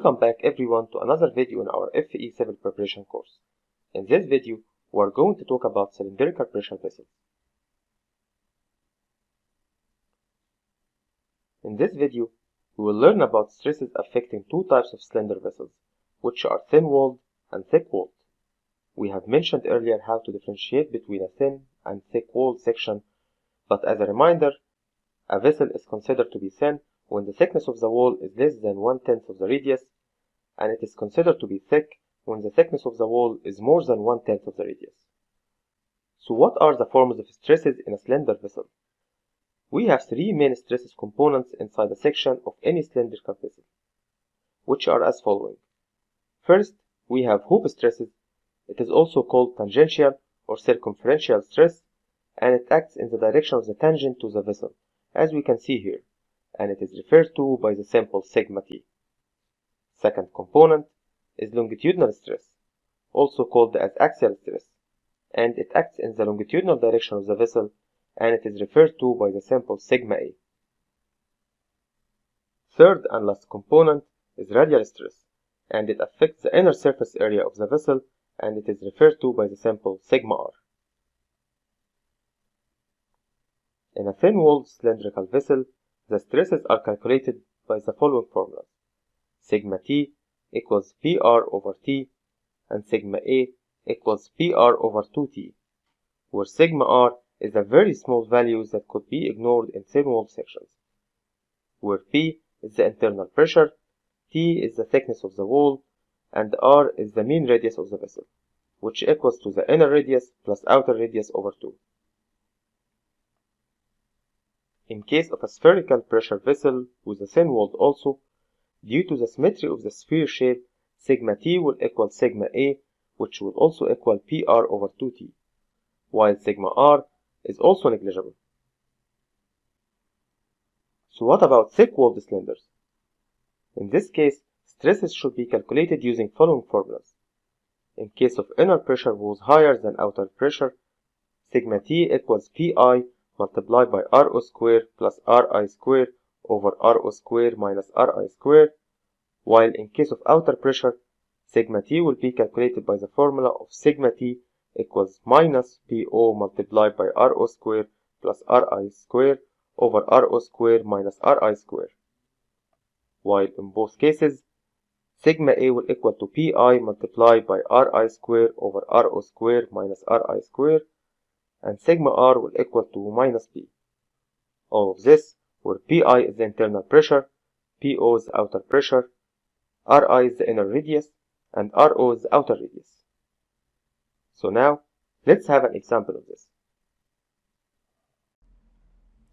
Welcome back everyone to another video in our FE Civil Preparation course. In this video, we are going to talk about cylindrical pressure vessels. In this video, we will learn about stresses affecting two types of cylinder vessels, which are thin-walled and thick-walled. We have mentioned earlier how to differentiate between a thin and thick-walled section, but as a reminder, a vessel is considered to be thin when the thickness of the wall is less than 1/10 of the radius, and it is considered to be thick when the thickness of the wall is more than 1/10 of the radius. So what are the forms of stresses in a cylinder vessel? We have three main stresses components inside a section of any cylindrical vessel, which are as following. First, we have hoop stresses. It is also called tangential or circumferential stress, and it acts in the direction of the tangent to the vessel, as we can see here, and it is referred to by the symbol sigma t. Second component is longitudinal stress, also called as axial stress, and it acts in the longitudinal direction of the vessel, and it is referred to by the symbol sigma a. Third and last component is radial stress, and it affects the inner surface area of the vessel, and it is referred to by the symbol sigma r. In a thin-walled cylindrical vessel, the stresses are calculated by the following formulas. Sigma t equals PR over T, and sigma A equals PR over 2T, where sigma r is a very small value that could be ignored in thin-walled sections, where P is the internal pressure, T is the thickness of the wall, and R is the mean radius of the vessel, which equals to the inner radius plus outer radius over 2. In case of a spherical pressure vessel with a thin wall also, due to the symmetry of the sphere shape, sigma t will equal sigma a, which will also equal PR over 2t, while sigma r is also negligible. So what about thick-walled cylinders? In this case, stresses should be calculated using following formulas. In case of inner pressure was higher than outer pressure, sigma t equals pi multiplied by rho square plus ri square over rho square minus ri square, while in case of outer pressure, sigma t will be calculated by the formula of sigma t equals minus po multiplied by rho square plus ri square over rho square minus ri square, while in both cases, sigma a will equal to pi multiplied by ri square over rho square minus ri square, and sigma r will equal to minus p. All of this where pi is the internal pressure, po is the outer pressure, ri is the inner radius, and rho is the outer radius. So now, let's have an example of this.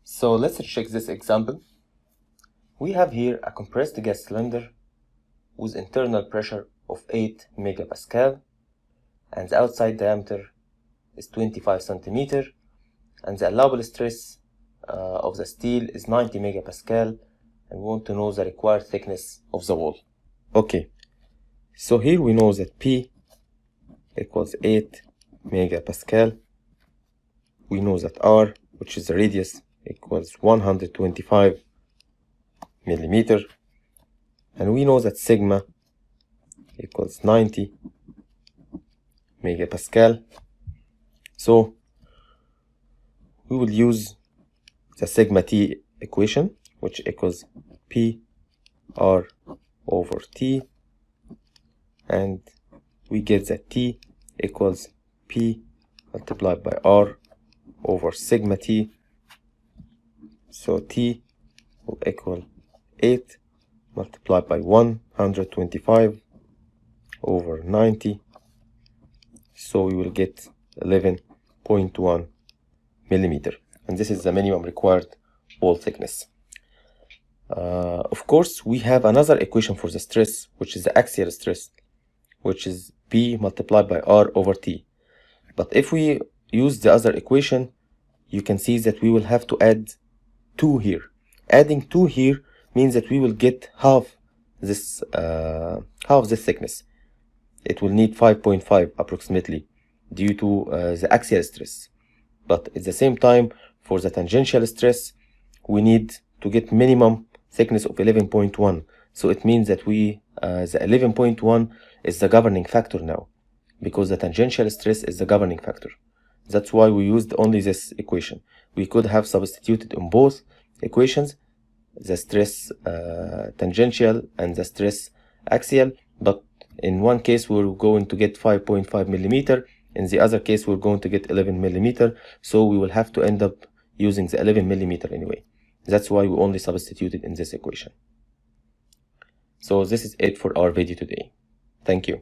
So let's check this example. We have here a compressed gas cylinder with internal pressure of 8 megapascal, and the outside diameter is 25 centimeter, and the allowable stress of the steel is 90 megapascal, and we want to know the required thickness of the wall. Okay, so here we know that P equals 8 megapascal. We know that R, which is the radius, equals 125 millimeter, and we know that sigma equals 90 megapascal. So we will use the sigma t equation, which equals P R over T, and we get that T equals P multiplied by R over sigma T. So T will equal 8 multiplied by 125 over 90. So we will get 11.1 millimeter, and this is the minimum required wall thickness. Of course, we have another equation for the stress, which is the axial stress, which is P multiplied by R over T. But if we use the other equation, you can see that we will have to add 2 here. Adding 2 here means that we will get half this thickness. It will need 5.5 approximately due to the axial stress. But at the same time, for the tangential stress, we need to get minimum thickness of 11.1. So it means that the 11.1 is the governing factor now, because the tangential stress is the governing factor. That's why we used only this equation. We could have substituted in both equations the stress tangential and the stress axial, but in one case we're going to get 5.5 millimeter, in the other case we're going to get 11 millimeter, so we will have to end up using the 11 millimeter anyway. That's why we only substituted in this equation. So this is it for our video today. Thank you.